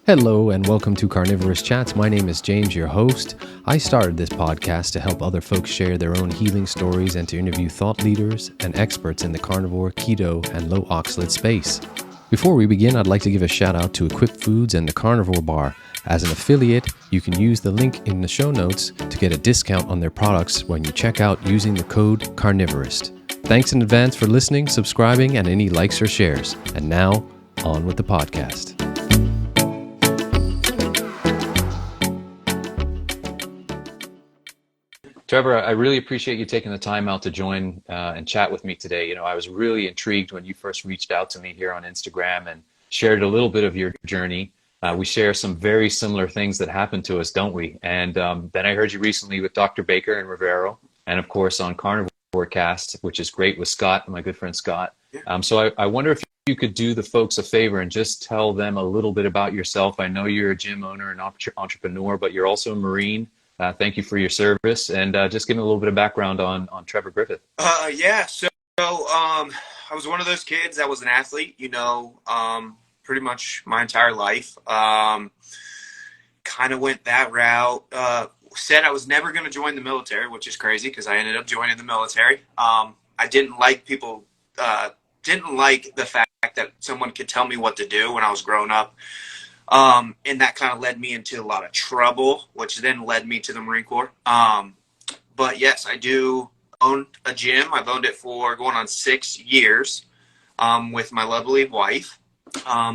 Hello and welcome to Carnivorist Chats. My name is James, your host. I started this podcast to help other folks share their own healing stories and to interview thought leaders and experts in the carnivore, keto, and low oxalate space. Before we begin, I'd like to give a shout out to Equip Foods and the Carnivore Bar. As an affiliate, you can use the link in the show notes to get a discount on their products when you check out using the code Carnivorist. Thanks in advance for listening, subscribing, and any likes or shares. And now, on with the podcast. Trevor, I really appreciate you taking the time out to join and chat with me today. You know, I was really intrigued when you first reached out to me here on Instagram and shared a little bit of your journey. We share some very similar things that happen to us, don't we? And then I heard you recently with Dr. Baker and Rivero, and of course on Carnivore Cast, which is great with Scott, my good friend Scott. So I wonder if you could do the folks a favor and just tell them a little bit about yourself. I know you're a gym owner and entrepreneur, but you're also a Marine. Thank you for your service, and just give me a little bit of background on Trevor Griffiths. So I was one of those kids that was an athlete, pretty much my entire life. Kind of went that route. Said I was never going to join the military, which is crazy because I ended up joining the military. I didn't like didn't like the fact that someone could tell me what to do when I was growing up. And that kind of led me into a lot of trouble, which then led me to the Marine Corps. But yes, I do own a gym. I've owned it for going on 6 years, with my lovely wife.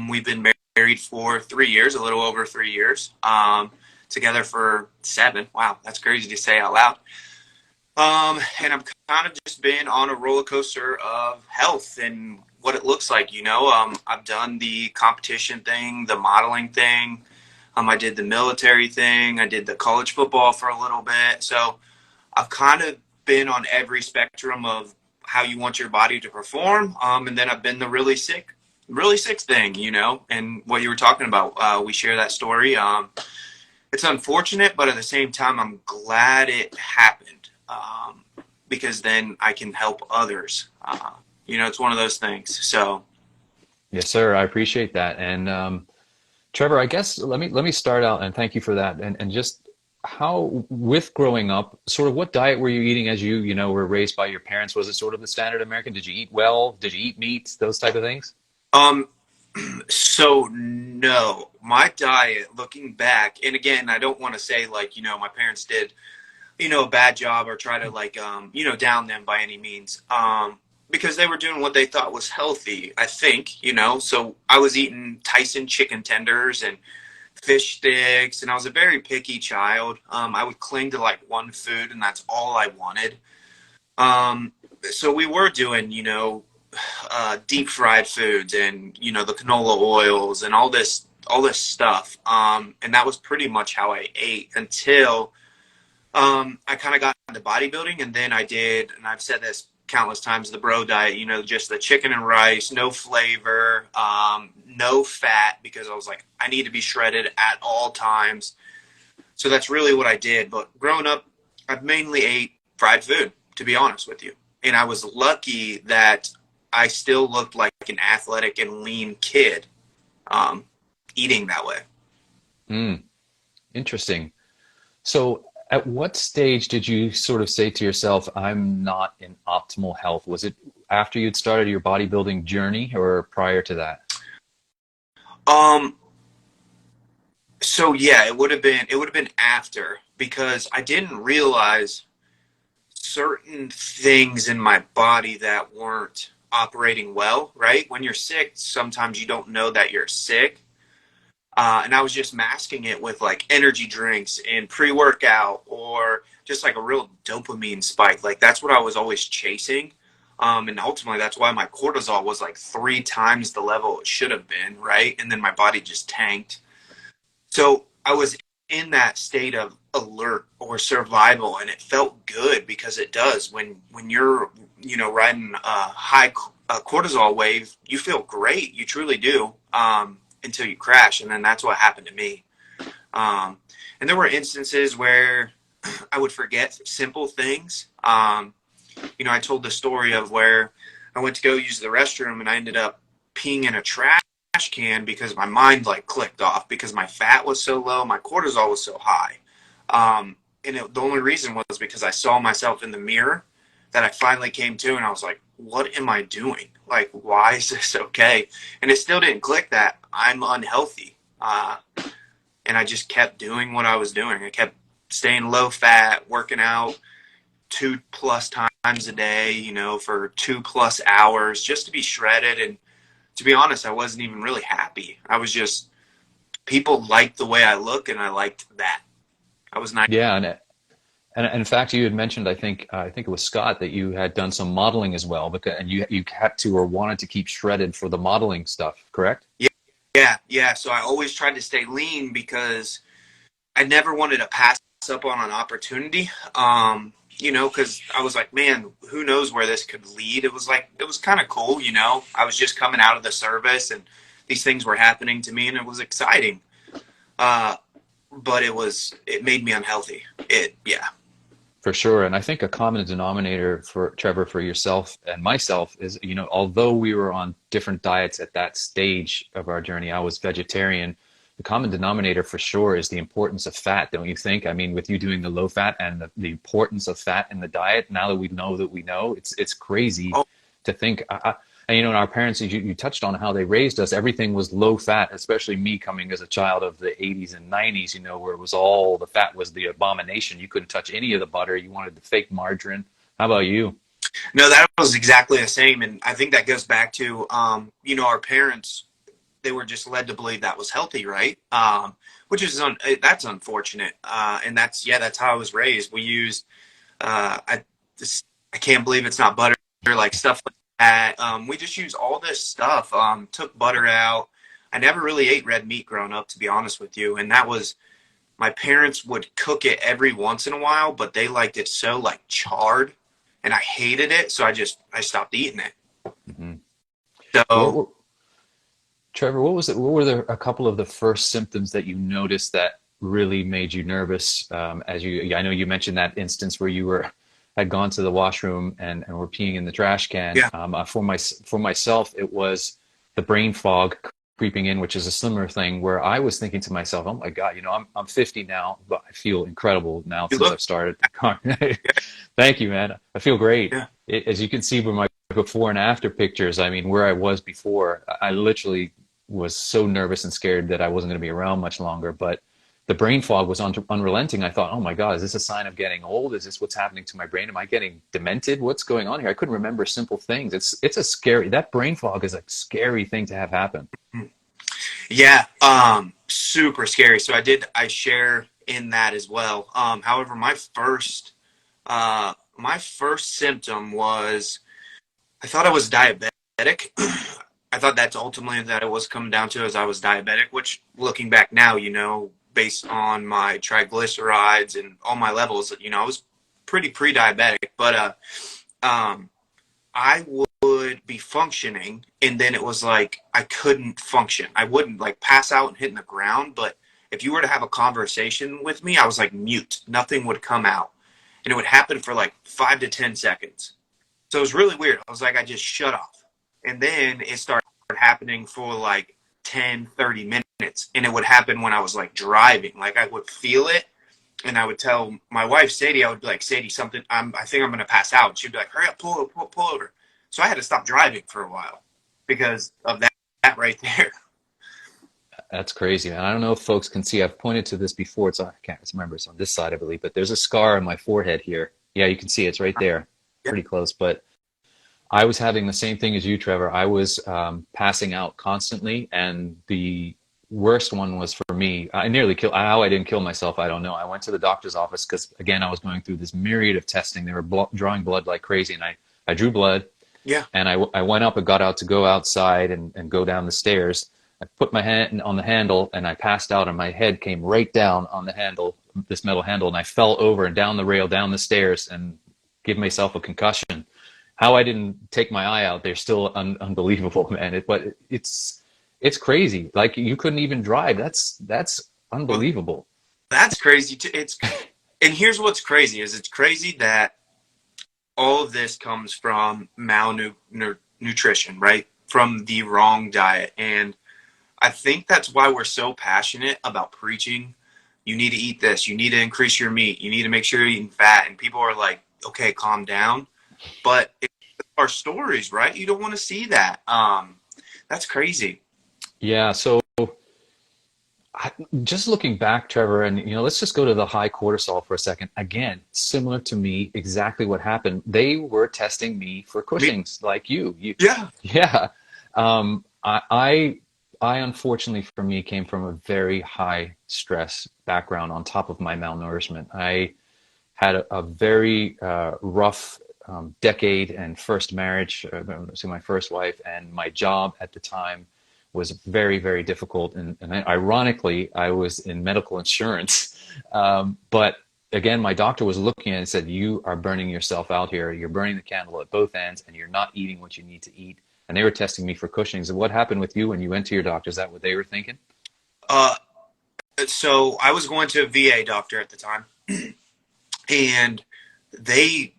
We've been married for 3 years, a little over 3 years, together for 7. Wow. That's crazy to say out loud. And I've kind of just been on a roller coaster of health and what it looks like, I've done the competition thing, the modeling thing. I did the military thing. I did the college football for a little bit. So I've kind of been on every spectrum of how you want your body to perform. And then I've been the really sick thing, and what you were talking about. We share that story. It's unfortunate, but at the same time, I'm glad it happened, because then I can help others. It's one of those things. So, Yes, sir. I appreciate that. And Trevor, I guess let me start out and thank you for that. And just how, with growing up, sort of what diet were you eating as you were raised by your parents? Was it sort of the standard American? Did you eat well? Did you eat meat? Those type of things? So no, my diet, looking back, and again, I don't want to say my parents did, a bad job or try to down them by any means. Because they were doing what they thought was healthy, I think, So I was eating Tyson chicken tenders and fish sticks, and I was a very picky child. I would cling to one food, and that's all I wanted. So we were doing, deep fried foods and, the canola oils and all this stuff. And that was pretty much how I ate until I kind of got into bodybuilding, and then I did, and I've said this countless times, the bro diet, just the chicken and rice, no flavor, no fat, because I was like, I need to be shredded at all times. So that's really what I did. But growing up, I've mainly ate fried food, to be honest with you. And I was lucky that I still looked like an athletic and lean kid, eating that way. Interesting. So at what stage did you sort of say to yourself, I'm not in optimal health? Was it after you'd started your bodybuilding journey or prior to that? So yeah, it would have been after, because I didn't realize certain things in my body that weren't operating well, right? When you're sick, sometimes you don't know that you're sick. And I was just masking it with energy drinks and pre-workout, or just a real dopamine spike. That's what I was always chasing. And ultimately that's why my cortisol was 3 times the level it should have been. Right. And then my body just tanked. So I was in that state of alert or survival, and it felt good, because it does when you're, riding a high cortisol wave, you feel great. You truly do. Until you crash. And then that's what happened to me. And there were instances where I would forget simple things. I told the story of where I went to go use the restroom and I ended up peeing in a trash can because my mind like clicked off because my fat was so low, my cortisol was so high. The only reason was because I saw myself in the mirror that I finally came to, and I was like, what am I doing? Like, why is this okay? And it still didn't click that I'm unhealthy. And I just kept doing what I was doing. I kept staying low fat, working out 2+ times a day, you know, for 2+ hours just to be shredded. And to be honest, I wasn't even really happy. I was just, people liked the way I look, and I liked that. I was nice. Yeah, and in fact, you had mentioned, I think it was Scott, that you had done some modeling as well, and you had to or wanted to keep shredded for the modeling stuff, correct? Yeah. So I always tried to stay lean because I never wanted to pass up on an opportunity. You know, because I was like, man, who knows where this could lead? It was kind of cool, you know. I was just coming out of the service, and these things were happening to me, and it was exciting. But it made me unhealthy. Yeah. For sure. And I think a common denominator for Trevor, for yourself and myself is, you know, although we were on different diets at that stage of our journey, I was vegetarian. The common denominator for sure is the importance of fat, don't you think? I mean, with you doing the low fat and the importance of fat in the diet, now that we know, it's crazy Oh, to think. And, you know, our parents, you touched on how they raised us. Everything was low fat, especially me coming as a child of the 80s and 90s, you know, where it was all the fat was the abomination. You couldn't touch any of the butter. You wanted the fake margarine. How about you? no, that was exactly the same. And I think that goes back to, you know, our parents, they were just led to believe that was healthy, right? Which is, that's unfortunate. And that's how I was raised. We used, I can't believe it's not butter, like stuff like that. We just use all this stuff. Took butter out. I never really ate red meat growing up, to be honest with you. And that was, my parents would cook it every once in a while, but they liked it so like charred, and I hated it. So I stopped eating it. Hmm. What, So what, Trevor, what was it? What were a couple of the first symptoms that you noticed that really made you nervous? I know you mentioned that instance where had gone to the washroom and were peeing in the trash can. yeah, For myself, it was the brain fog creeping in, which is a similar thing where I was thinking to myself, oh my God, you know, I'm 50 now, but I feel incredible now you since look, I've started. Thank you, man. I feel great. yeah. As you can see from my before and after pictures, I mean, where I was before, I literally was so nervous and scared that I wasn't going to be around much longer. But the brain fog was unrelenting. I thought, oh my God, is this a sign of getting old? Is this what's happening to my brain? Am I getting demented? What's going on here? I couldn't remember simple things. That brain fog is a scary thing to have happen. Yeah, super scary. So I share in that as well. However, my first symptom was I thought I was diabetic. I thought that's ultimately that it was coming down to as I was diabetic, which looking back now, you know, based on my triglycerides and all my levels, you know, I was pretty pre-diabetic, but, I would be functioning, and then it was like I couldn't function. I wouldn't like pass out and hit the ground, but if you were to have a conversation with me, I was like mute. Nothing would come out. And it would happen for like 5 to 10 seconds. So it was really weird. I was like, I just shut off. And then it started happening for like 10, 30 minutes. And it would happen when I was like driving. Like I would feel it, and I would tell my wife, Sadie, I would be like, Sadie, I think I'm going to pass out. And she'd be like, hurry up, pull over. So I had to stop driving for a while because of that right there. That's crazy, man. I don't know if folks can see. I've pointed to this before. I can't remember. It's on this side, I believe, but there's a scar on my forehead here. Yeah, you can see it's right there, Yeah. pretty close. But I was having the same thing as you, Trevor. I was passing out constantly, and the worst one was for me. I nearly killed. How I didn't kill myself, I don't know. I went to the doctor's office because, again, I was going through this myriad of testing. They were drawing blood like crazy, and I drew blood, Yeah. and I went up and got out to go outside and go down the stairs. I put my hand on the handle, and I passed out, and my head came right down on the handle, this metal handle, and I fell over and down the rail, down the stairs, and give myself a concussion. How I didn't take my eye out, they're still unbelievable, man. But it's crazy. Like you couldn't even drive. That's Well, unbelievable. that's crazy too. And here's what's crazy is it's crazy that all of this comes from malnutrition, right? From the wrong diet. And I think that's why we're so passionate about preaching. You need to eat this. You need to increase your meat. You need to make sure you're eating fat. And people are like, okay, calm down. But it's our stories, right? You don't want to see that. That's crazy. Yeah. So just looking back, Trevor, and let's just go to the high cortisol for a second. Again, similar to me, exactly what happened. They were testing me for Me, Cushing's, like you. yeah. Yeah. I unfortunately for me came from a very high stress background on top of my malnourishment. I had a very rough decade and first marriage to my first wife, and my job at the time was very, very difficult. And ironically, I was in medical insurance. But again, my doctor was looking at it and said, you are burning yourself out here. You're burning the candle at both ends, and you're not eating what you need to eat. And they were testing me for Cushing's. And what happened with you when you went to your doctor? Is that what they were thinking? Uh, so I was going to a VA doctor at the time, and they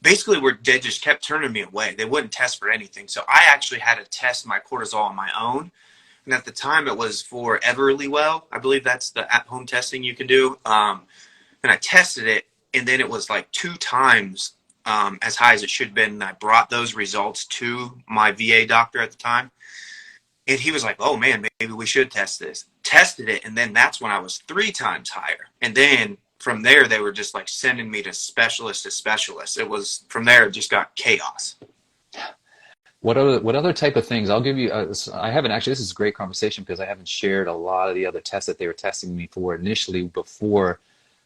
basically they just kept turning me away. They wouldn't test for anything. So I actually had to test my cortisol on my own. And at the time it was for Everlywell. I believe that's the at-home testing you can do. And I tested it, and then it was like 2 times as high as it should have been. And I brought those results to my VA doctor at the time. And he was like, oh man, maybe we should test this. Tested it, and then that's when I was 3 times higher. And then from there, they were just like sending me to specialist to specialist. It was from there, it just got chaos. What other type of things? I'll give you. I haven't actually. This is a great conversation because I haven't shared a lot of the other tests that they were testing me for initially before.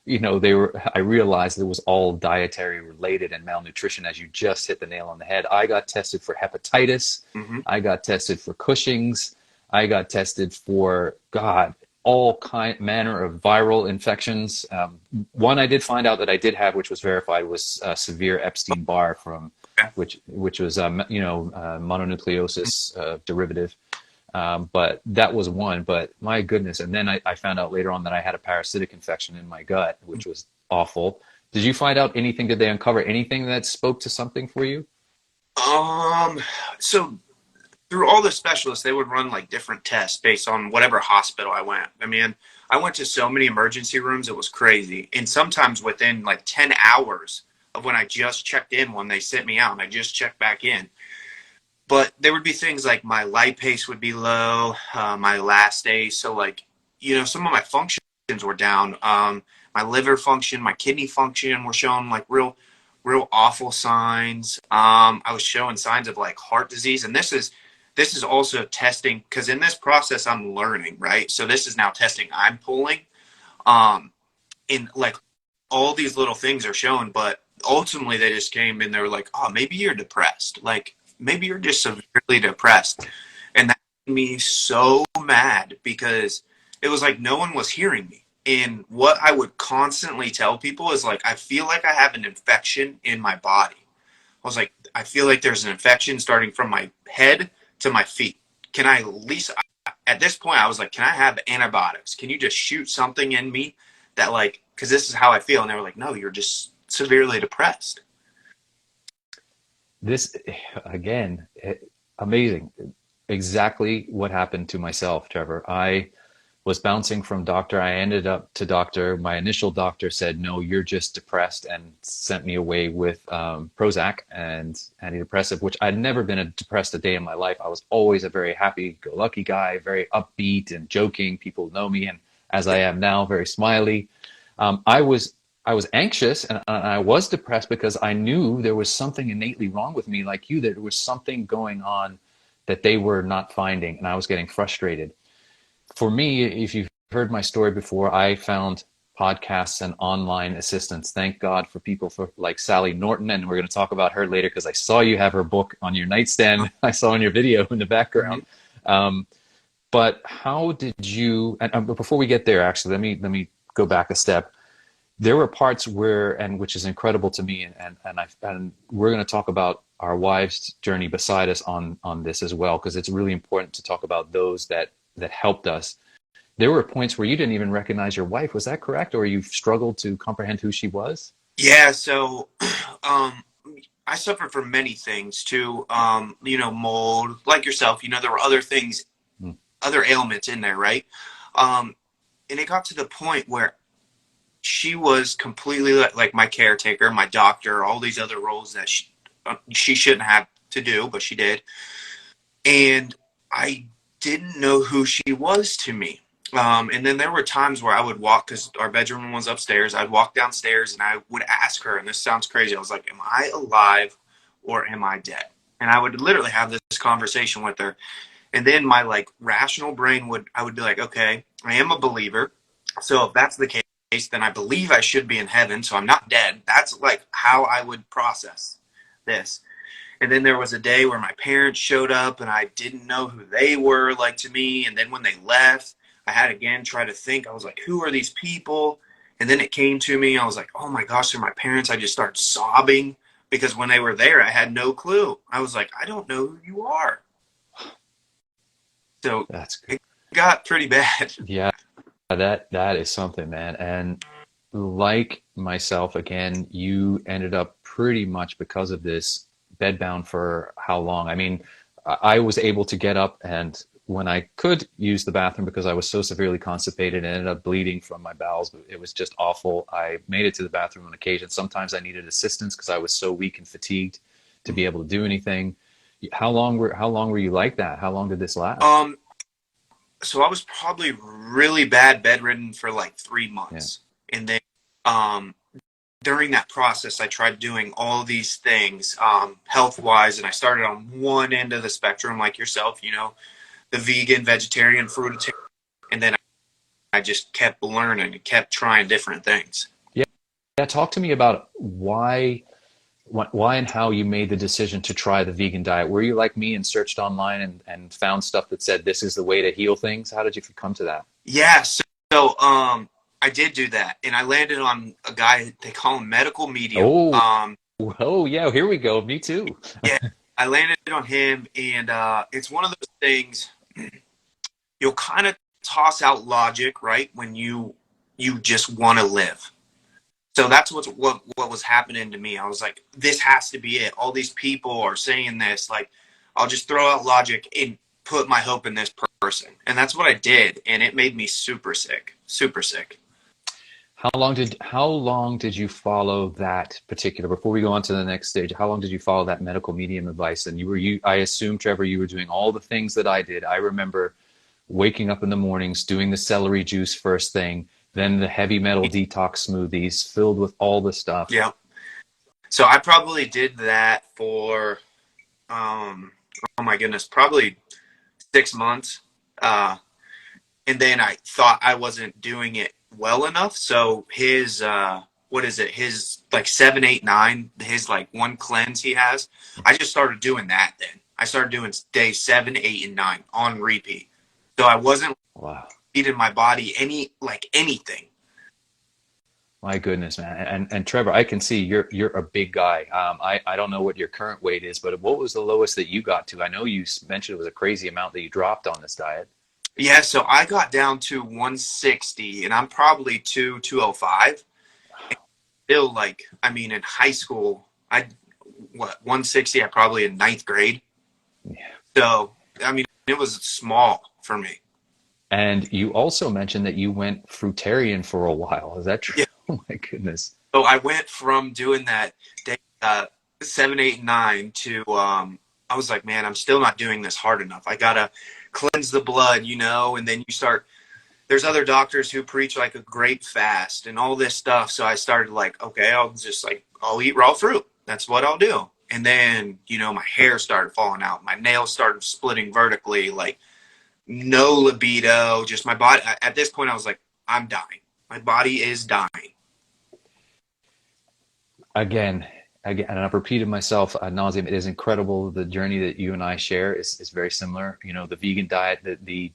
They were. I realized it was all dietary related and malnutrition. As you just hit the nail on the head. I got tested for hepatitis. Mm-hmm. I got tested for Cushing's. I got tested for all manner of viral infections. One I did find out that I did have, which was verified, was severe Epstein-Barr which was mononucleosis derivative. But that was one. But my goodness, and then I found out later on that I had a parasitic infection in my gut, which was awful. Did you find out anything? Did they uncover anything that spoke to something for you? So through all the specialists, they would run like different tests based on whatever hospital I went. I mean, I went to so many emergency rooms, it was crazy. And sometimes within like 10 hours of when I just checked in, when they sent me out, and I just checked back in. But there would be things like my lipase would be low, my elastase. So like, some of my functions were down. My liver function, my kidney function were showing like real awful signs. I was showing signs of like heart disease. And this is also testing, because in this process I'm learning, right? So this is now testing I'm pulling. And like all these little things are shown, but ultimately they just came and they were like, oh, maybe you're depressed. Like maybe you're just severely depressed. And that made me so mad because it was like no one was hearing me. And what I would constantly tell people is like, I feel like I have an infection in my body. I was like, I feel like there's an infection starting from my head to my feet. Can I at least, at this point, I was like, can I have antibiotics? Can you just shoot something in me that like, because this is how I feel. And they were like, no, you're just severely depressed. This, again, amazing. Exactly what happened to myself, Trevor. I was bouncing from doctor. I ended up to doctor. My initial doctor said, no, you're just depressed, and sent me away with Prozac and antidepressive, which I'd never been depressed a day in my life. I was always a very happy-go-lucky guy, very upbeat and joking. People know me, and as I am now, very smiley. I was anxious, and I was depressed because I knew there was something innately wrong with me, like you, that there was something going on that they were not finding, and I was getting frustrated. For me, if you've heard my story before, I found podcasts and online assistance. Thank God for people like Sally Norton, and we're going to talk about her later because I saw you have her book on your nightstand. I saw in your video in the background. But how did you? And before we get there, actually, let me go back a step. There were parts where, and which is incredible to me, and we're going to talk about our wives' journey beside us on this as well, because it's really important to talk about those that helped us. There were points where you didn't even recognize your wife. Was that correct? Or you struggled to comprehend who she was? Yeah. So, I suffered from many things too. Mold, like yourself, there were other things other ailments in there, right? And it got to the point where she was completely like my caretaker, my doctor, all these other roles that she shouldn't have to do, but she did. And I didn't know who she was to me. And then there were times where I would walk, because our bedroom was upstairs. I'd walk downstairs and I would ask her, and this sounds crazy, I was like, am I alive or am I dead? And I would literally have this conversation with her. And then my like rational brain I would be like, okay, I am a believer. So if that's the case, then I believe I should be in heaven. So I'm not dead. That's like how I would process this. And then there was a day where my parents showed up and I didn't know who they were, like, to me. And then when they left, I had again try to think. I was like, who are these people? And then it came to me. I was like, oh my gosh, they're my parents. I just started sobbing because when they were there, I had no clue. I was like, I don't know who you are. So it got pretty bad. Yeah, that is something, man. And like myself, again, you ended up pretty much because of this bedbound for how long? I mean, I was able to get up, and when I could use the bathroom because I was so severely constipated and ended up bleeding from my bowels, it was just awful. I made it to the bathroom on occasion. Sometimes I needed assistance because I was so weak and fatigued to be able to do anything. How long were you like that? How long did this last? So I was probably really bad bedridden for like 3 months. Yeah. And then during that process, I tried doing all these things health-wise, and I started on one end of the spectrum like yourself, you know, the vegan, vegetarian, fruitarian, and then I just kept learning and kept trying different things. Yeah, talk to me about why and how you made the decision to try the vegan diet. Were you like me and searched online and found stuff that said this is the way to heal things? How did you come to that? Yeah, so I did do that, and I landed on a guy, they call him Medical Medium. Oh yeah, here we go. Me too. Yeah, I landed on him, and it's one of those things, you'll kind of toss out logic, right, when you just want to live. So that's what was happening to me. I was like, this has to be it. All these people are saying this. Like, I'll just throw out logic and put my hope in this person. And that's what I did, and it made me super sick. Super sick. How long did you follow that particular, before we go on to the next stage, how long did you follow that medical medium advice? And I assume, Trevor, you were doing all the things that I did. I remember waking up in the mornings, doing the celery juice first thing, then the heavy metal detox smoothies filled with all the stuff. Yeah. So I probably did that for, oh my goodness, probably 6 months. And then I thought I wasn't doing it well enough. So his, his like 7, 8, 9, his like one cleanse he has, I just started doing that then. I started doing day 7, 8, and 9 on repeat. So I wasn't feeding my body anything. My goodness, man. And Trevor, I can see you're a big guy. I don't know what your current weight is, but what was the lowest that you got to? I know you mentioned it was a crazy amount that you dropped on this diet. Yeah, so I got down to 160, and I'm probably 205. Still, like, I mean, in high school, 160, I probably in 9th grade. Yeah. So, I mean, it was small for me. And you also mentioned that you went fruitarian for a while. Is that true? Yeah. Oh my goodness. So I went from doing that day 7, 8, 9 to I was like, man, I'm still not doing this hard enough. I gotta cleanse the blood, you know, and then there's other doctors who preach like a great fast and all this stuff. So I started like, okay, I'll eat raw fruit. That's what I'll do. And then, you know, my hair started falling out. My nails started splitting vertically, like no libido, just my body. At this point, I was like, I'm dying. My body is dying. Again, and I've repeated myself ad nauseum. It is incredible. The journey that you and I share is very similar. You know, the vegan diet, the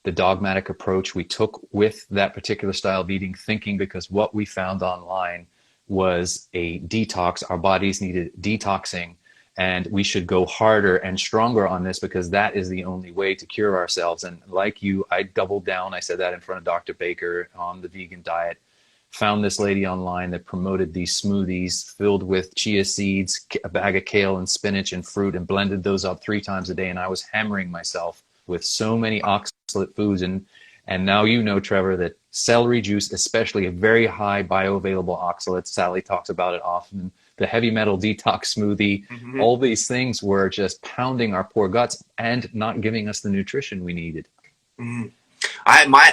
dogmatic approach we took with that particular style of eating, thinking because what we found online was a detox. Our bodies needed detoxing, and we should go harder and stronger on this because that is the only way to cure ourselves. And like you, I doubled down. I said that in front of Dr. Baker on the vegan diet. Found this lady online that promoted these smoothies filled with chia seeds, a bag of kale and spinach and fruit, and blended those up 3 times a day. And I was hammering myself with so many oxalates oxalate foods. And now you know, Trevor, that celery juice, especially a very high bioavailable oxalates, Sally talks about it often, the heavy metal detox smoothie, Mm-hmm. all these things were just pounding our poor guts and not giving us the nutrition we needed. Mm-hmm.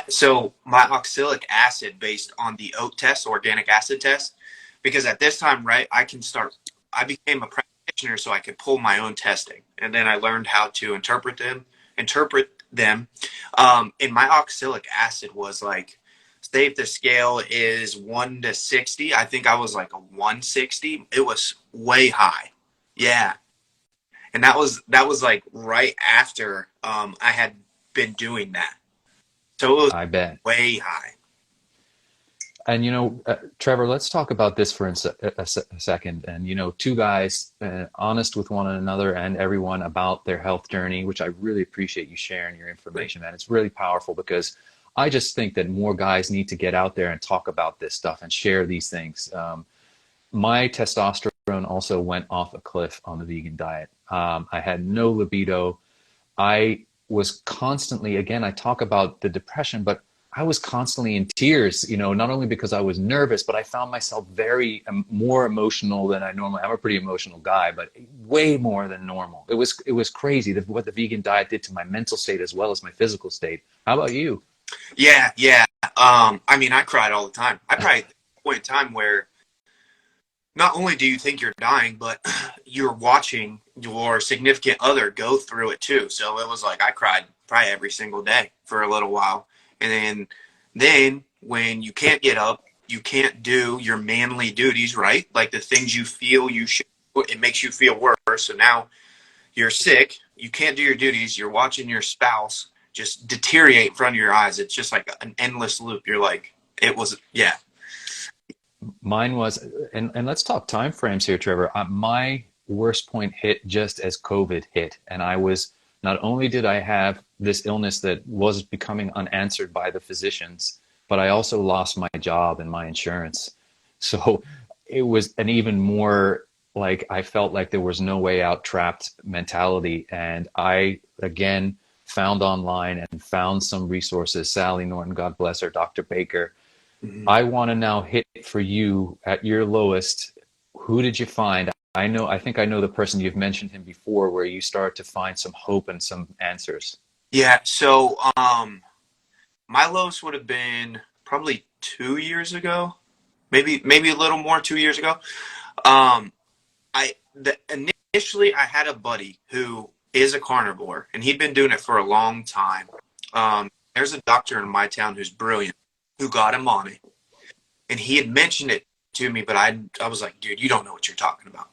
So my oxalic acid based on the oat test, organic acid test, because at this time, right, I became a practitioner so I could pull my own testing. And then I learned how to interpret them. And my oxalic acid was like, say if the scale is 1 to 60, I think I was like a 160. It was way high. Yeah. And that was like right after I had been doing that. So it was I bet. way high. And, Trevor, let's talk about this for a second. And, two guys honest with one another and everyone about their health journey, which I really appreciate you sharing your information, man. It's really powerful because I just think that more guys need to get out there and talk about this stuff and share these things. My testosterone also went off a cliff on the vegan diet. I had no libido. I was constantly, again, I talk about the depression, but I was constantly in tears, not only because I was nervous, but I found myself very more emotional than I normally. I'm a pretty emotional guy, but way more than normal. It was crazy what the vegan diet did to my mental state as well as my physical state. How about you? Yeah. I mean, I cried all the time. I cried at a point in time where not only do you think you're dying, but you're watching your significant other go through it too. So it was like I cried probably every single day for a little while. And then when you can't get up, you can't do your manly duties, right? Like the things you feel you should, it makes you feel worse. So now you're sick, you can't do your duties, you're watching your spouse just deteriorate in front of your eyes. It's just like an endless loop. You're like, yeah. Mine was, and let's talk time frames here, Trevor. My worst point hit just as COVID hit. And not only did I have this illness that was becoming unanswered by the physicians, but I also lost my job and my insurance. So it was an even more like I felt like there was no way out trapped mentality. And I, again, found online and found some resources. Sally Norton, God bless her, Dr. Baker. Mm-hmm. I want to now hit for you at your lowest. Who did you find? I think I know the person. You've mentioned him before, where you start to find some hope and some answers. Yeah. So my lowest would have been probably 2 years ago, maybe a little more, 2 years ago. Initially I had a buddy who is a carnivore, and he'd been doing it for a long time. There's a doctor in my town who's brilliant, who got him on it, and he had mentioned it to me, but I was like, dude, you don't know what you're talking about.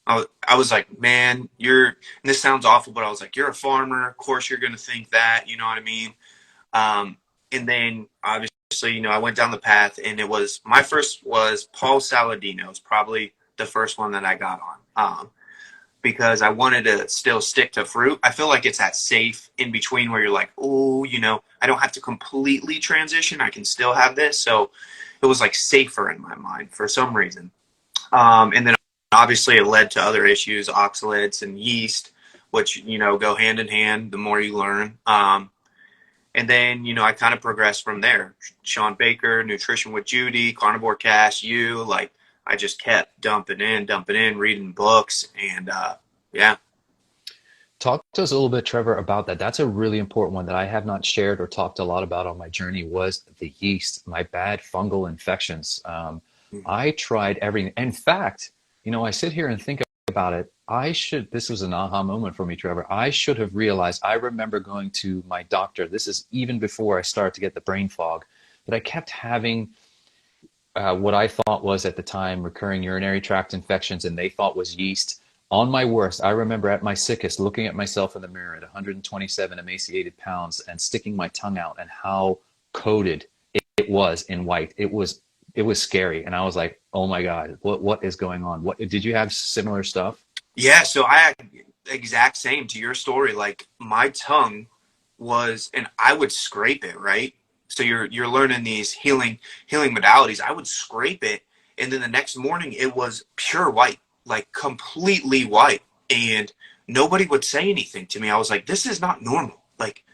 I was like, man, and this sounds awful, but I was like, you're a farmer. Of course you're going to think that, you know what I mean? And then obviously, I went down the path, and my first was Paul Saladino. It's probably the first one that I got on. Because I wanted to still stick to fruit. I feel like it's that safe in between where you're like, oh, I don't have to completely transition. I can still have this. So it was like safer in my mind for some reason. And then obviously it led to other issues, oxalates and yeast, which, go hand in hand the more you learn. And then, I kind of progressed from there. Sean Baker, Nutrition with Judy, Carnivore Cast, I just kept dumping in, reading books, and yeah. Talk to us a little bit, Trevor, about that. That's a really important one that I have not shared or talked a lot about on my journey was the yeast, my bad fungal infections. I tried everything. In fact, I sit here and think about it. This was an aha moment for me, Trevor. I should have realized, I remember going to my doctor. This is even before I started to get the brain fog, but I kept having what I thought was at the time recurring urinary tract infections, and they thought was yeast. On my worst, I remember at my sickest looking at myself in the mirror at 127 emaciated pounds and sticking my tongue out, and how coated it was in white. It was scary, and I was like, oh my God, what is going on? What did you have similar stuff? Yeah, so I had exact same to your story. Like my tongue was, and I would scrape it, right? So you're learning these healing modalities. I would scrape it, and then the next morning it was pure white, like completely white, and nobody would say anything to me. I was like, this is not normal. Like,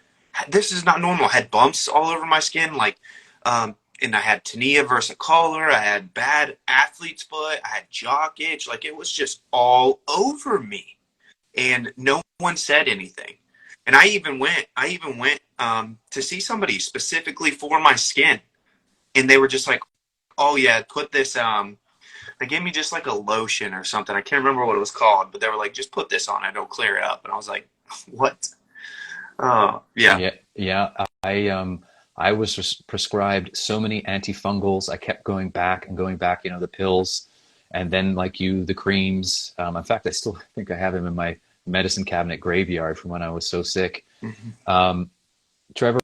this is not normal. I had bumps all over my skin, like, and I had tinea versicolor. I had bad athlete's foot. I had jock itch. Like, it was just all over me, and no one said anything. And I even went to see somebody specifically for my skin, and they were just like, "Oh yeah, put this." They gave me just like a lotion or something. I can't remember what it was called, but they were like, "Just put this on it; it'll clear it up." And I was like, "What?" Oh yeah. Yeah, yeah. I was prescribed so many antifungals. I kept going back and going back, the pills, and then like you, the creams. In fact, I still think I have them in my medicine cabinet graveyard from when I was so sick. Mhm. Um, Trevor,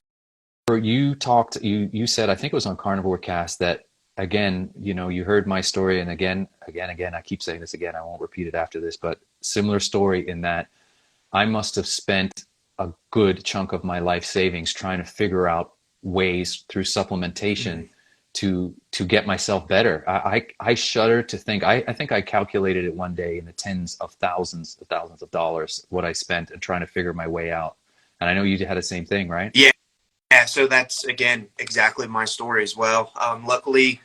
you said, I think it was on Carnivore Cast, that again, you heard my story, and again, I keep saying this again, I won't repeat it after this, but similar story in that I must have spent a good chunk of my life savings trying to figure out ways through supplementation Mhm. to get myself better. I shudder to think. I think I calculated it one day in the tens of thousands of dollars what I spent and trying to figure my way out. And I know you had the same thing, right? Yeah. Yeah. So that's again exactly my story as well. Luckily,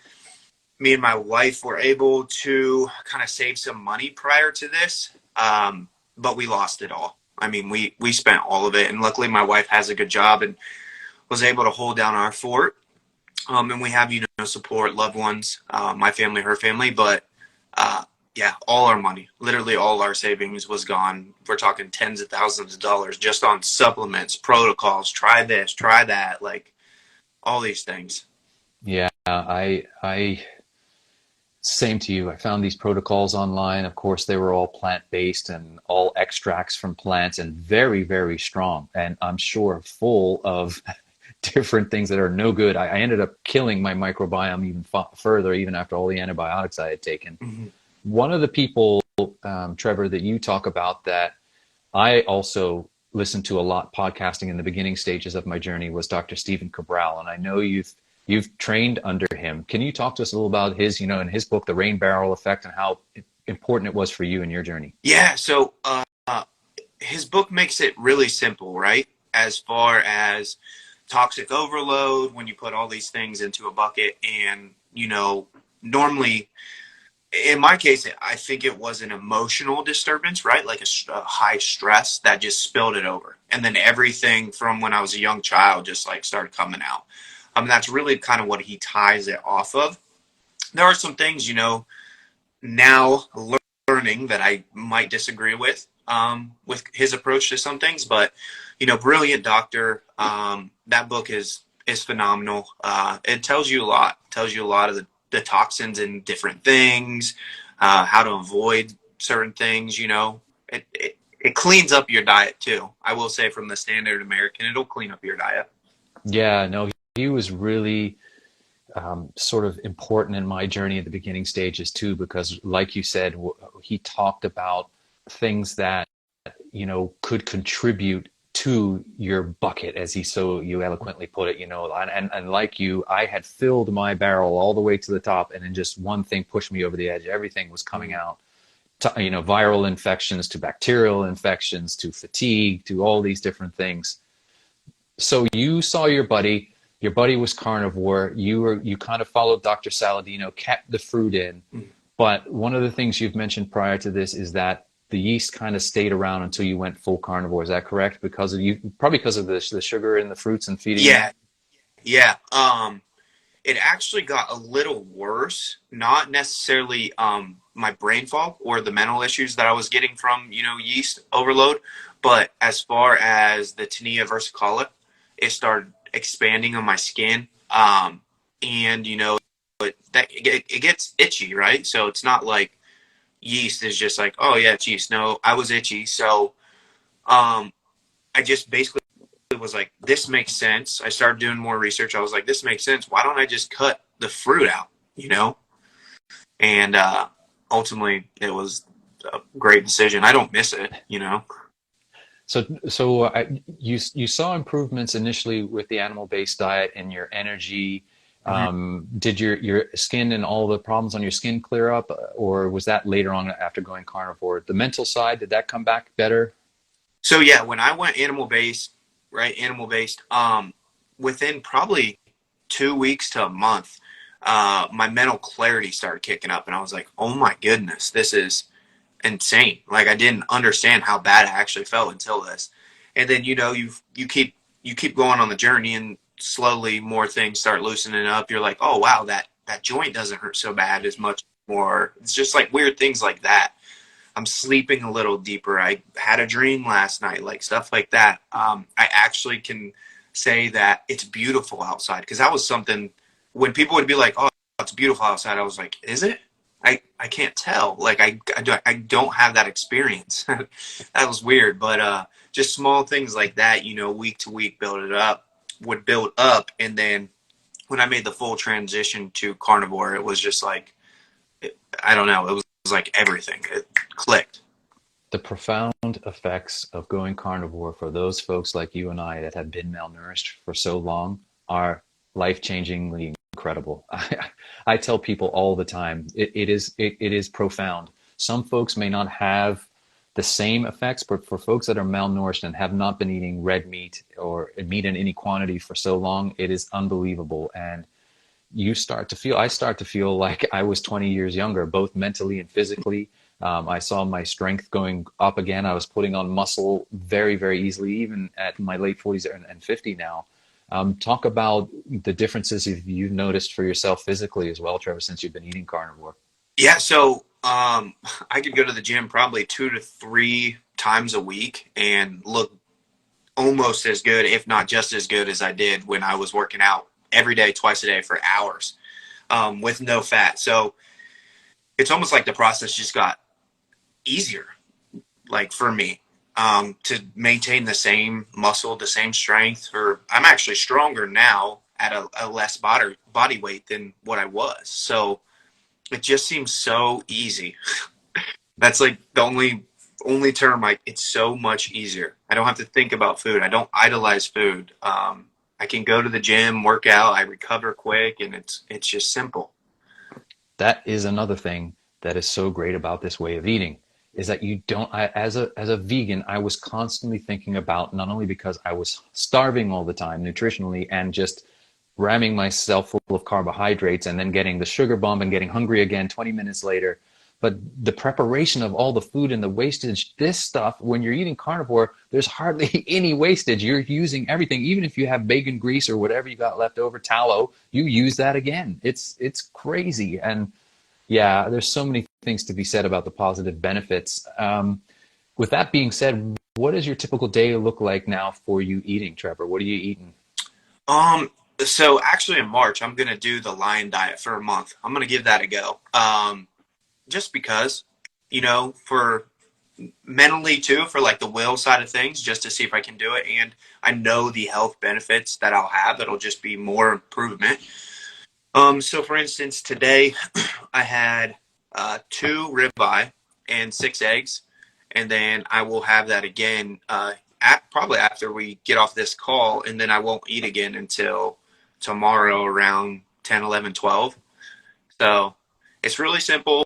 me and my wife were able to kind of save some money prior to this, but we lost it all. I mean, we spent all of it, and luckily my wife has a good job and was able to hold down our fort. And we have support, loved ones, my family, her family, but uh, yeah, all our money, literally all our savings was gone. We're talking tens of thousands of dollars just on supplements, protocols. Try this, try that, like all these things. Yeah, I same to you. I found these protocols online. Of course, they were all plant-based and all extracts from plants and very, very strong. And I'm sure full of different things that are no good. I ended up killing my microbiome even further, even after all the antibiotics I had taken. Mm-hmm. One of the people, Trevor, that you talk about that I also listened to a lot podcasting in the beginning stages of my journey was Dr. Stephen Cabral, and I know you've trained under him. Can you talk to us a little about his, in his book, The Rain Barrel Effect, and how important it was for you in your journey? Yeah, so his book makes it really simple, right? As far as toxic overload, when you put all these things into a bucket, and normally in my case, I think it was an emotional disturbance, right? Like a high stress that just spilled it over. And then everything from when I was a young child just like started coming out. That's really kind of what he ties it off of. There are some things, now learning that I might disagree with his approach to some things, but, brilliant doctor. That book is phenomenal. It tells you a lot, of the toxins in different things, how to avoid certain things. It cleans up your diet too. I will say, from the standard American, it'll clean up your diet. Yeah, no, he was really sort of important in my journey at the beginning stages too, because like you said, he talked about things that, could contribute to your bucket, as you eloquently put it, and like you, I had filled my barrel all the way to the top, and then just one thing pushed me over the edge. Everything was coming out, viral infections to bacterial infections to fatigue to all these different things. So you saw your buddy was carnivore. You kind of followed Dr. Saladino, kept the fruit in. But one of the things you've mentioned prior to this is that the yeast kind of stayed around until you went full carnivore. Is that correct? Probably because of the sugar in the fruits and feeding Yeah, them? yeah. It actually got a little worse. Not necessarily my brain fog or the mental issues that I was getting from yeast overload, but as far as the tinea versicolor, it started expanding on my skin, and it gets itchy, right? So it's not like yeast is just like, oh yeah, it's yeast. No, I was itchy, so um, I just basically was like, this makes sense. I started doing more research. I was like, this makes sense. Why don't I just cut the fruit out, And ultimately, it was a great decision. I don't miss it. So you saw improvements initially with the animal-based diet and your energy. Mhm. Did your skin and all the problems on your skin clear up, or was that later on after going carnivore? The mental side, did that come back better? So yeah, when I went animal based, right? Animal based. Within probably 2 weeks to a month, my mental clarity started kicking up, and I was like, oh my goodness, this is insane. Like, I didn't understand how bad I actually felt until this. And then, you know, you keep going on the journey, and slowly more things start loosening up. You're like, oh wow, that joint doesn't hurt so bad as much more. It's just like weird things like that. I'm sleeping a little deeper. I had a dream last night, like stuff like that. I actually can say that it's beautiful outside, because that was something when people would be like, oh, it's beautiful outside. I was like, is it? I can't tell. Like, I don't have that experience. That was weird. But just small things like that, you know, week to week would build up. And then when I made the full transition to carnivore, it was just like, I don't know. It was like everything. It clicked. The profound effects of going carnivore for those folks like you and I that have been malnourished for so long are life-changingly incredible. I tell people all the time, it is profound. Some folks may not have the same effects, but for folks that are malnourished and have not been eating red meat or meat in any quantity for so long, it is unbelievable. And I start to feel like I was 20 years younger, both mentally and physically. I saw my strength going up again. I was putting on muscle very, very easily, even at my late 40s and 50 now. Talk about the differences you've noticed for yourself physically as well, Trevor, since you've been eating carnivore. Yeah. So I could go to the gym probably 2 to 3 times a week and look almost as good, if not just as good as I did when I was working out every day, twice a day for hours, with no fat. So it's almost like the process just got easier, like for me, to maintain the same muscle, the same strength. Or I'm actually stronger now at a less body weight than what I was. So it just seems so easy. That's like the only term. Like, it's so much easier. I don't have to think about food. I don't idolize food. I can go to the gym, work out, I recover quick, and it's just simple. That is another thing that is so great about this way of eating, is that you don't, as a vegan, I was constantly thinking about, not only because I was starving all the time nutritionally and just ramming myself full of carbohydrates and then getting the sugar bump and getting hungry again 20 minutes later, but the preparation of all the food and the wastage, this stuff, when you're eating carnivore, there's hardly any wastage. You're using everything. Even if you have bacon grease or whatever you got left over, tallow, you use that again. It's crazy. And yeah, there's so many things to be said about the positive benefits. With that being said, what does your typical day look like now for you eating, Trevor? What are you eating? So actually in March, I'm going to do the lion diet for a month. I'm going to give that a go. Just because, you know, for mentally too, for like the will side of things, just to see if I can do it. And I know the health benefits that I'll have. It'll just be more improvement. So for instance, today I had 2 ribeye and 6 eggs, and then I will have that again probably after we get off this call, and then I won't eat again until tomorrow around 10, 11, 12. So it's really simple.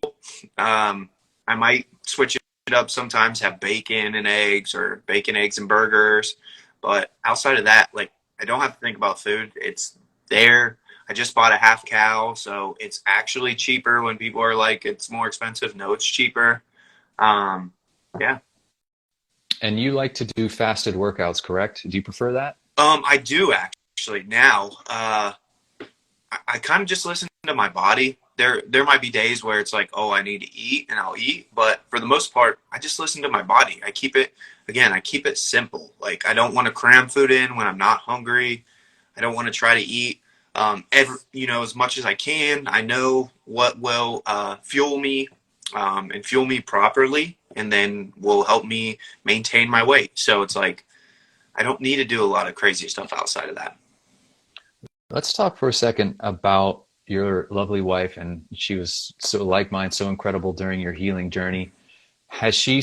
I might switch it up sometimes, have bacon and eggs or bacon, eggs, and burgers. But outside of that, like, I don't have to think about food. It's there. I just bought a half cow, so it's actually cheaper when people are like, it's more expensive. No, it's cheaper. Yeah. And you like to do fasted workouts, correct? Do you prefer that? I do actually now. I kind of just listen to my body. There might be days where it's like, oh, I need to eat, and I'll eat. But for the most part, I just listen to my body. I keep it simple. Like, I don't want to cram food in when I'm not hungry. I don't want to try to eat as much as I can. I know what will fuel me and fuel me properly, and then will help me maintain my weight. So it's like, I don't need to do a lot of crazy stuff outside of that. Let's talk for a second about your lovely wife. And she was so like mine, so incredible during your healing journey. She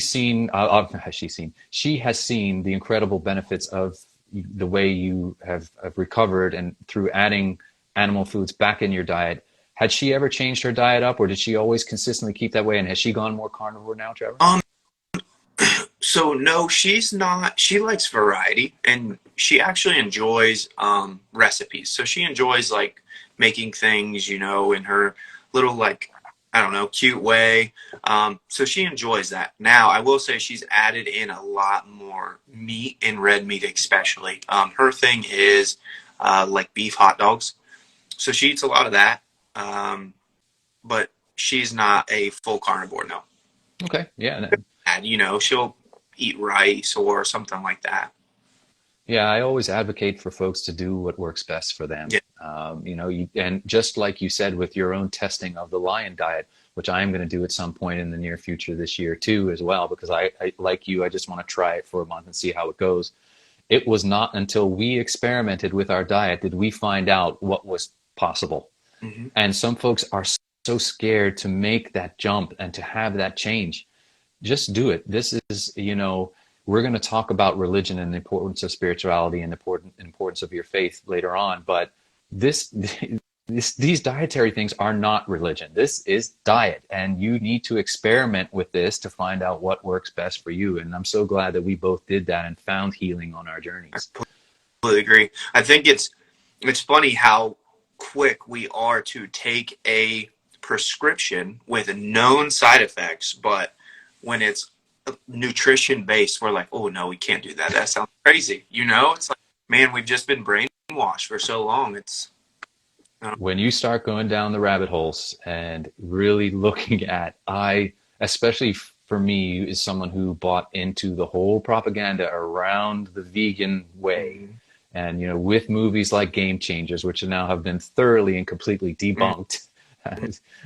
has seen the incredible benefits of the way you have recovered and through adding animal foods back in your diet. Had she ever changed her diet up, or did she always consistently keep that way? And has she gone more carnivore now, Trevor? So no, she's not. She likes variety, and she actually enjoys recipes. So she enjoys like making things, in her little like I don't know, cute way. So she enjoys that. Now I will say she's added in a lot more meat and red meat, especially. Her thing is like beef hot dogs. So she eats a lot of that. But she's not a full carnivore. No. Okay. Yeah. And, she'll eat rice or something like that. Yeah, I always advocate for folks to do what works best for them. Yeah. And just like you said with your own testing of the lion diet, which I am going to do at some point in the near future this year too, as well, because I like you, I just want to try it for a month and see how it goes. It was not until we experimented with our diet did we find out what was possible. Mm-hmm. And some folks are so scared to make that jump and to have that change. Just do it. This is, we're going to talk about religion and the importance of spirituality and the importance of your faith later on. But these dietary things are not religion. This is diet, and you need to experiment with this to find out what works best for you. And I'm so glad that we both did that and found healing on our journeys. I completely agree. I think it's funny how quick we are to take a prescription with known side effects, but when it's nutrition based, we're like, oh no, we can't do that. That sounds crazy. It's like, man, we've just been brainwashed for so long. When you start going down the rabbit holes and really looking at, especially for me, is someone who bought into the whole propaganda around the vegan way. And, with movies like Game Changers, which now have been thoroughly and completely debunked.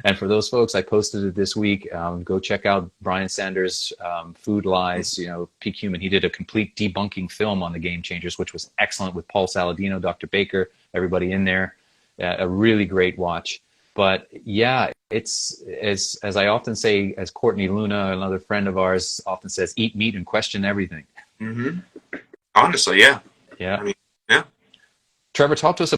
And for those folks, I posted it this week. Go check out Brian Sanders' Food Lies, Peak Human. He did a complete debunking film on the Game Changers, which was excellent, with Paul Saladino, Dr. Baker, everybody in there. A really great watch. But yeah, it's as I often say, as Courtney Luna, another friend of ours, often says, eat meat and question everything. Mm-hmm. Honestly, yeah. Yeah. Yeah. Trevor, talk to us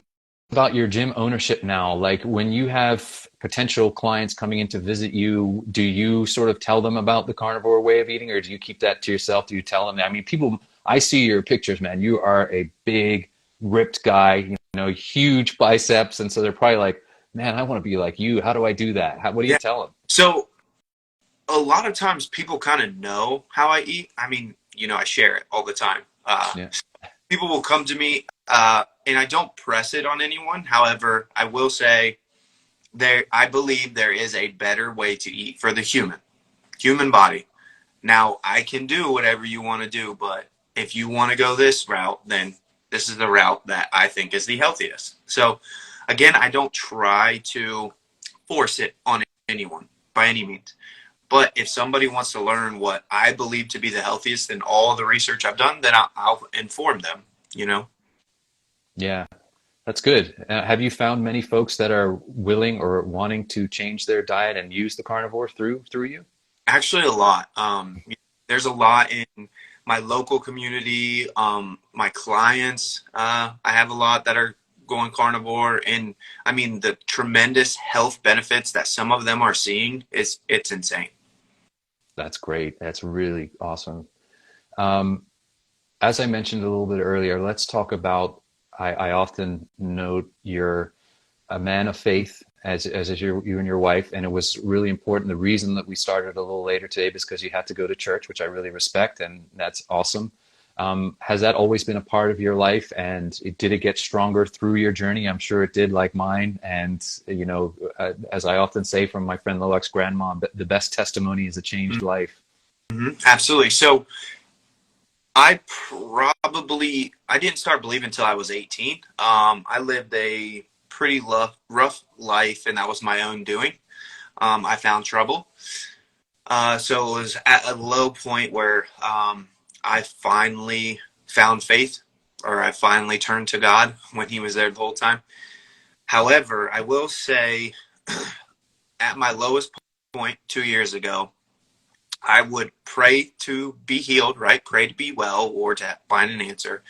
about your gym ownership now. Like, when you have potential clients coming in to visit you, do you sort of tell them about the carnivore way of eating, or do you keep that to yourself? Do you tell them? I mean, I see your pictures, man. You are a big, ripped guy, huge biceps. And so they're probably like, man, I want to be like you. How do I do that? What do you tell them? So a lot of times people kind of know how I eat. I mean, I share it all the time. People will come to me, and I don't press it on anyone. However, I will say I believe there is a better way to eat for the human body. Now, I can do whatever you want to do, but if you want to go this route, then this is the route that I think is the healthiest. So again, I don't try to force it on anyone by any means. But if somebody wants to learn what I believe to be the healthiest in all the research I've done, then I'll inform them, Yeah, that's good. Have you found many folks that are willing or wanting to change their diet and use the carnivore through you? Actually, a lot. There's a lot in my local community, my clients. I have a lot that are going carnivore, and I mean, the tremendous health benefits that some of them are seeing it's insane. That's great. That's really awesome. As I mentioned a little bit earlier, let's talk about, I often note you're a man of faith, as is you and your wife, and it was really important. The reason that we started a little later today is because you had to go to church, which I really respect, and that's awesome. Has that always been a part of your life, and did it get stronger through your journey? I'm sure it did, like mine. And as I often say from my friend Loak's grandma, the best testimony is a changed life. Mm-hmm. Absolutely. So I didn't start believing until I was 18. I lived a pretty rough life, and that was my own doing. I found trouble. So it was at a low point where I finally found faith, or I finally turned to God when he was there the whole time. However, I will say at my lowest point 2 years ago, I would pray to be healed, right? Pray to be well or to find an answer.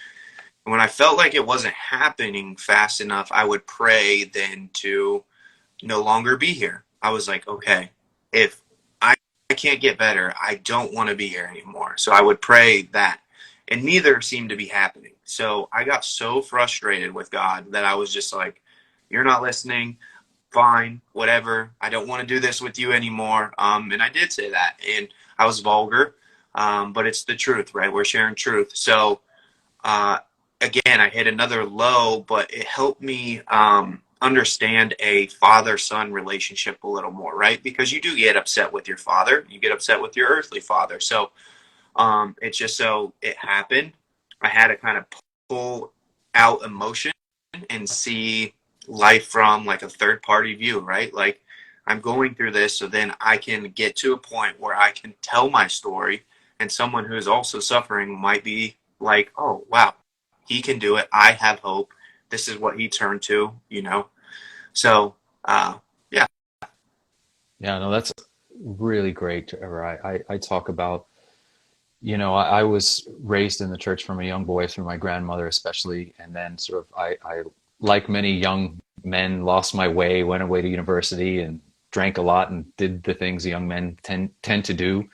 And when I felt like it wasn't happening fast enough, I would pray then to no longer be here. I was like, okay, if I can't get better. I don't want to be here anymore. So I would pray that. And neither seemed to be happening. So I got so frustrated with God that I was just like, you're not listening. Fine, whatever. I don't want to do this with you anymore. And I did say that. And I was vulgar. But it's the truth, right? We're sharing truth. So again, I hit another low, but it helped me understand a father-son relationship a little more, right? Because you do get upset with your father. You get upset with your earthly father. So it's just so it happened. I had to kind of pull out emotion and see life from like a third-party view, right? Like I'm going through this so then I can get to a point where I can tell my story and someone who is also suffering might be like, oh, wow, he can do it. I have hope. This is what he turned to, you know? So, yeah. Yeah, no, that's really great, Trevor. I talk about, I was raised in the church from a young boy through my grandmother, especially. And then sort of, I, like many young men, lost my way, went away to university and drank a lot and did the things young men tend to do.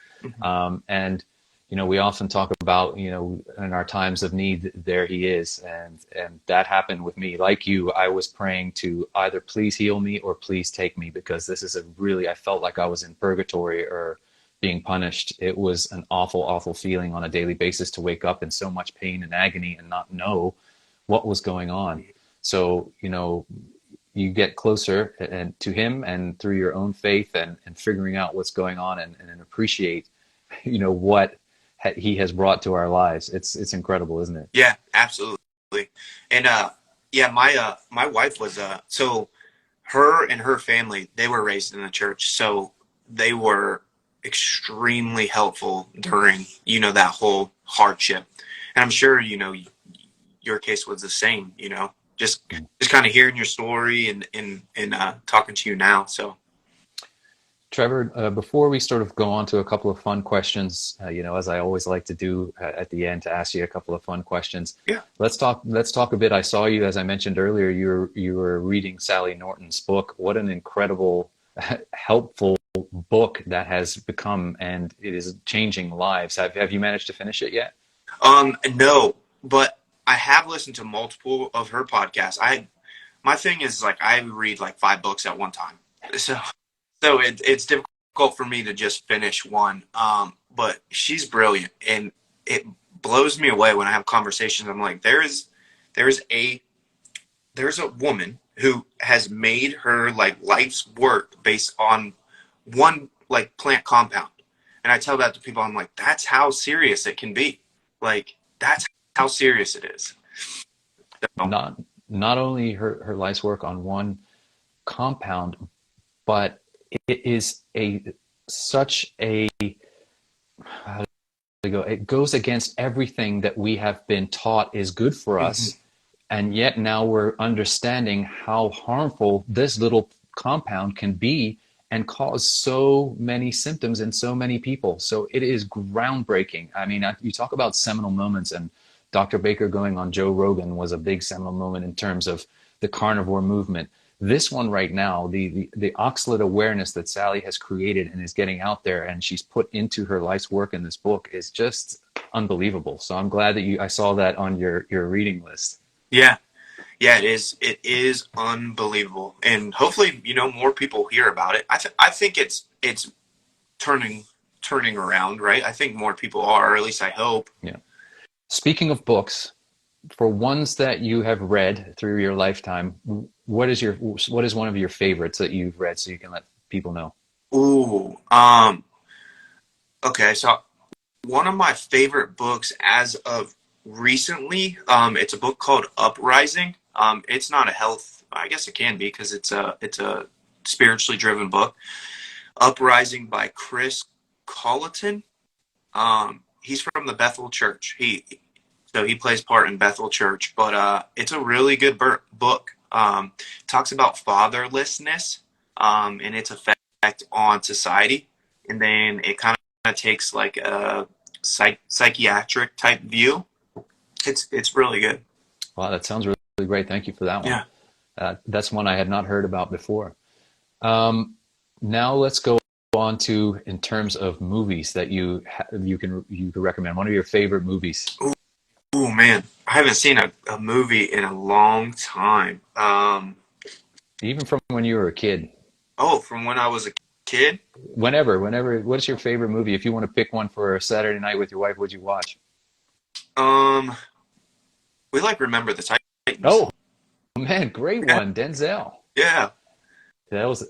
And we often talk about, in our times of need, there he is. And that happened with me. Like you, I was praying to either please heal me or please take me, because this is I felt like I was in purgatory or being punished. It was an awful, awful feeling on a daily basis to wake up in so much pain and agony and not know what was going on. So, you get closer and to him, and through your own faith and figuring out what's going on and appreciate, what he has brought to our lives. It's incredible, isn't it? Yeah, absolutely. And yeah, my wife was so her and her family, they were raised in the church, so they were extremely helpful during that whole hardship. And I'm sure your case was the same. Just kind of hearing your story and talking to you now. So. Trevor, before we sort of go on to a couple of fun questions, as I always like to do at the end, to ask you a couple of fun questions. Yeah. Let's talk a bit. I saw you, as I mentioned earlier, you were reading Sally Norton's book. What an incredible, helpful book that has become, and it is changing lives. Have you managed to finish it yet? No, but I have listened to multiple of her podcasts. My thing is like I read like 5 books at one time. So it's difficult for me to just finish one. But she's brilliant, and it blows me away when I have conversations. I'm like, there's a woman who has made her like life's work based on one like plant compound. And I tell that to people. I'm like, that's how serious it can be. Like, that's how serious it is. So, Not only her life's work on one compound, but it is such a, how do go? It goes against everything that we have been taught is good for us. And yet now we're understanding how harmful this little compound can be and cause so many symptoms in so many people. So it is groundbreaking. I mean, you talk about seminal moments, and Dr. Baker going on Joe Rogan was a big seminal moment in terms of the carnivore movement. This one right now, the oxalate awareness that Sally has created and is getting out there and she's put into her life's work in this book is just unbelievable. So I'm glad that I saw that on your reading list. yeah, it is. It is unbelievable, and hopefully, more people hear about it. I think it's turning around, right? I think more people are, or at least I hope. Yeah. Speaking of books, for ones that you have read through your lifetime, what is one of your favorites that you've read, so you can let people know? Ooh, okay. So one of my favorite books as of recently, it's a book called Uprising. It's not a health, I guess it can be because it's a spiritually driven book. Uprising by Chris Colleton. He's from the Bethel Church. So he plays part in Bethel Church, but it's a really good book. Talks about fatherlessness and its effect on society, and then it kind of takes like a psychiatric type view. It's really good. Wow, that sounds really, really great. Thank you for that one. Yeah. That's one I had not heard about before. Now let's go on to in terms of movies that you can recommend. One of your favorite movies. Oh man, I haven't seen a movie in a long time. Even from when you were a kid. Oh, from when I was a kid? Whenever. What's your favorite movie? If you want to pick one for a Saturday night with your wife, what'd you watch? Um, we like Remember the Titans. Oh man, great Yeah, one, Denzel. yeah,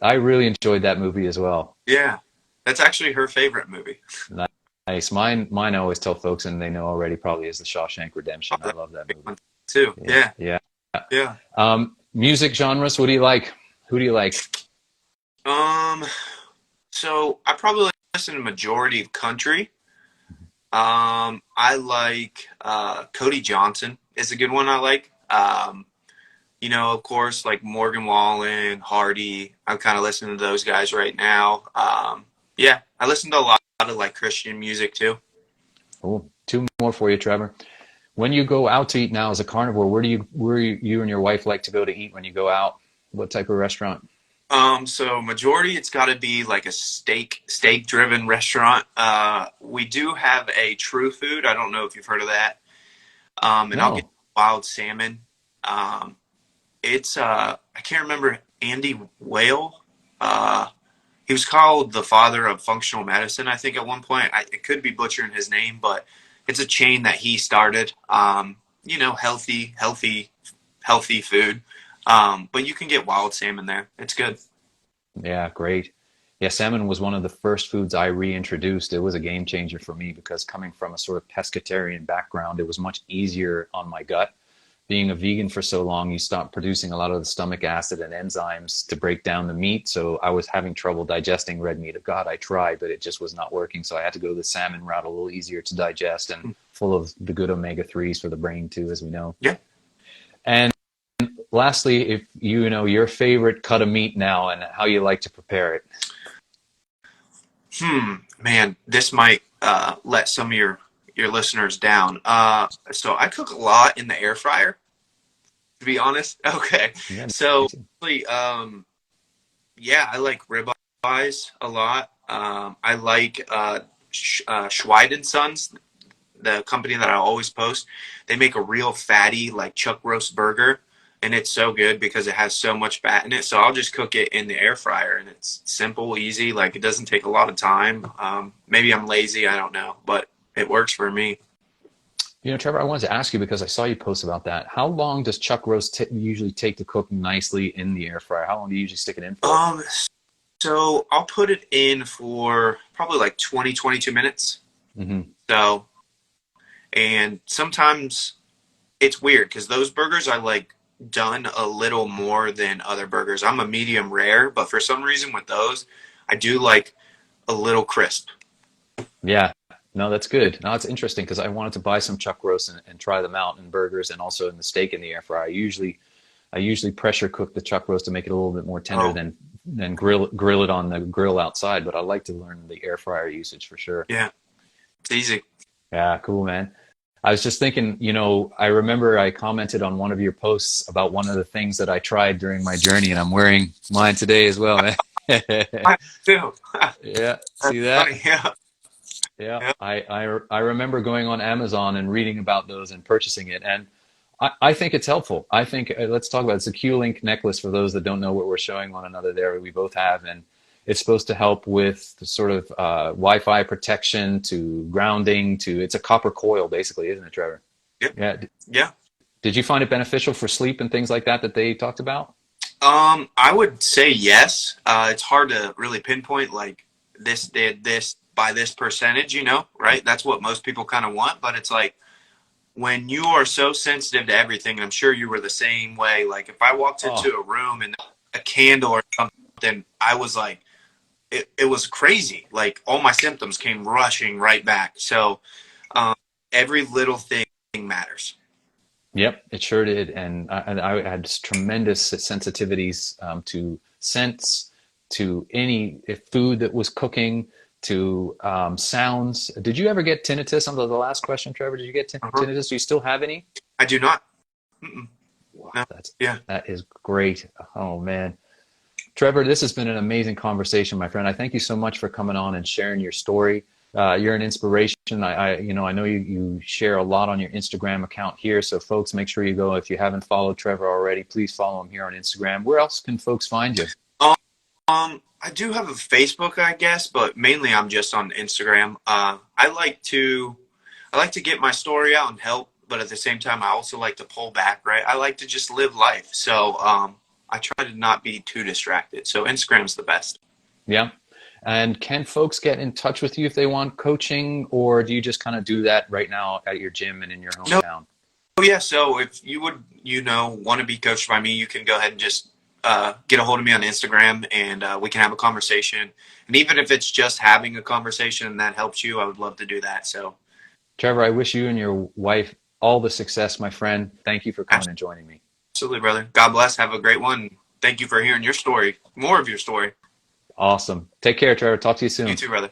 I really enjoyed that movie as well. yeah. That's actually her favorite movie. Nice. Mine I always tell folks, and they know already, probably is The Shawshank Oh, Redemption. I that's love that a big movie. one too. Yeah, Yeah, yeah. yeah. Music genres, what do you like? Who do you like? Um, so I probably listen to majority of country. I like Cody Johnson is a good one I like. Of course, like Morgan Wallen, Hardy. I'm kind of listening to those guys right now. Yeah, I listen to a lot of like Christian music too. Oh, two more for you, Trevor. When you go out to eat now as a carnivore, where you and your wife like to go to eat when you go out? What type of restaurant? So majority it's got to be like a steak driven restaurant. We do have a True Food. I don't know if you've heard of that. And I'll get No. wild salmon. Um, it's I can't remember Andy Whale. He was called the father of functional medicine, I think, at one point. I could be butchering his name, but it's a chain that he started. Healthy food. But you can get wild salmon there. It's good. Yeah, great. Yeah, salmon was one of the first foods I reintroduced. It was a game changer for me because coming from a sort of pescatarian background, it was much easier on my gut. Being a vegan for so long, you stop producing a lot of the stomach acid and enzymes to break down the meat. So I was having trouble digesting red meat. God, I tried, but it just was not working. So I had to go the salmon route, a little easier to digest and full of the good omega-3s for the brain too, as we know. Yeah. And lastly, if you know your favorite cut of meat now and how you like to prepare it. Man, this might let some of your listeners down. So I cook a lot in the air fryer, to be honest. Okay. Yeah, So, me too. yeah, I like ribeyes a lot. I like Schweid and Sons, the company that I always post. They make a real fatty, like chuck roast burger, and it's so good because it has so much fat in it. So I'll just cook it in the air fryer, and it's simple, easy. Like it doesn't take a lot of time. Maybe I'm lazy, I don't know, but it works for me. You know, Trevor, I wanted to ask you because I saw you post about that. How long does chuck roast usually take to cook nicely in the air fryer? How long do you usually stick it in for? So I'll put it in for probably like 20, 22 minutes. Hmm. So, and sometimes it's weird because those burgers I like done a little more than other burgers. I'm a medium rare, but for some reason with those, I do like a little crisp. Yeah, no, that's good. No, it's interesting because I wanted to buy some chuck roast and try them out in burgers and also in the steak in the air fryer. I usually pressure cook the chuck roast to make it a little bit more tender Oh, than grill it on the grill outside. But I like to learn the air fryer usage for sure. yeah, it's easy. Yeah, cool, man. I was just thinking, I remember I commented on one of your posts about one of the things that I tried during my journey, and I'm wearing mine today as well, man. I do. Yeah, That's see that? funny. Yeah, Yeah, yeah. I remember going on Amazon and reading about those and purchasing it, and I think it's helpful. I think let's talk about it. It's a Q-Link necklace for those that don't know what we're showing one another there. We both have, and it's supposed to help with the sort of Wi-Fi protection to grounding to. It's a copper coil, basically, isn't it, Trevor? Yep. Yeah. Yeah. Did you find it beneficial for sleep and things like that they talked about? I would say yes. It's hard to really pinpoint like this did this by this percentage, right? That's what most people kind of want, but it's like when you are so sensitive to everything, I'm sure you were the same way. Like if I walked Oh, into a room and a candle or something, I was like, it was crazy. Like all my symptoms came rushing right back. So um, every little thing matters. yep, it sure did. And I had tremendous sensitivities to scents, to any food that was cooking, to sounds. Did you ever get tinnitus? On the last question, Trevor, did you get Uh-huh. tinnitus? Do you still have any? I do not. Mm-mm. Wow, No. that's Yeah. that is great. Oh man. Trevor, this has been an amazing conversation, my friend. I thank you so much for coming on and sharing your story. You're an inspiration. I know you share a lot on your Instagram account here. So folks, make sure you go. If you haven't followed Trevor already, please follow him here on Instagram. Where else can folks find you? I do have a Facebook, I guess, but mainly I'm just on Instagram. I like to get my story out and help, but at the same time, I also like to pull back, right? I like to just live life. So I try to not be too distracted. So Instagram's the best. Yeah. And can folks get in touch with you if they want coaching, or do you just kind of do that right now at your gym and in your hometown? Oh yeah. So if you would, want to be coached by me, you can go ahead and just get a hold of me on Instagram, and we can have a conversation. And even if it's just having a conversation and that helps you, I would love to do that. So, Trevor, I wish you and your wife all the success, my friend. Thank you for coming and joining me. Absolutely, brother. God bless. Have a great one. Thank you for hearing your story, more of your story. Awesome. Take care, Trevor. Talk to you soon. You too, brother.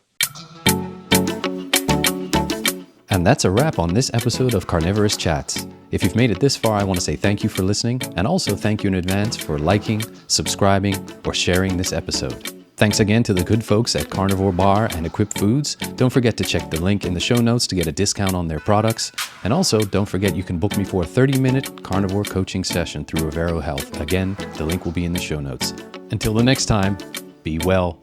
And that's a wrap on this episode of Carnivorist Chats. If you've made it this far, I want to say thank you for listening, and also thank you in advance for liking, subscribing, or sharing this episode. Thanks again to the good folks at Carnivore Bar and Equip Foods. Don't forget to check the link in the show notes to get a discount on their products. And also, don't forget you can book me for a 30-minute carnivore coaching session through Avero Health. Again, the link will be in the show notes. Until the next time, be well.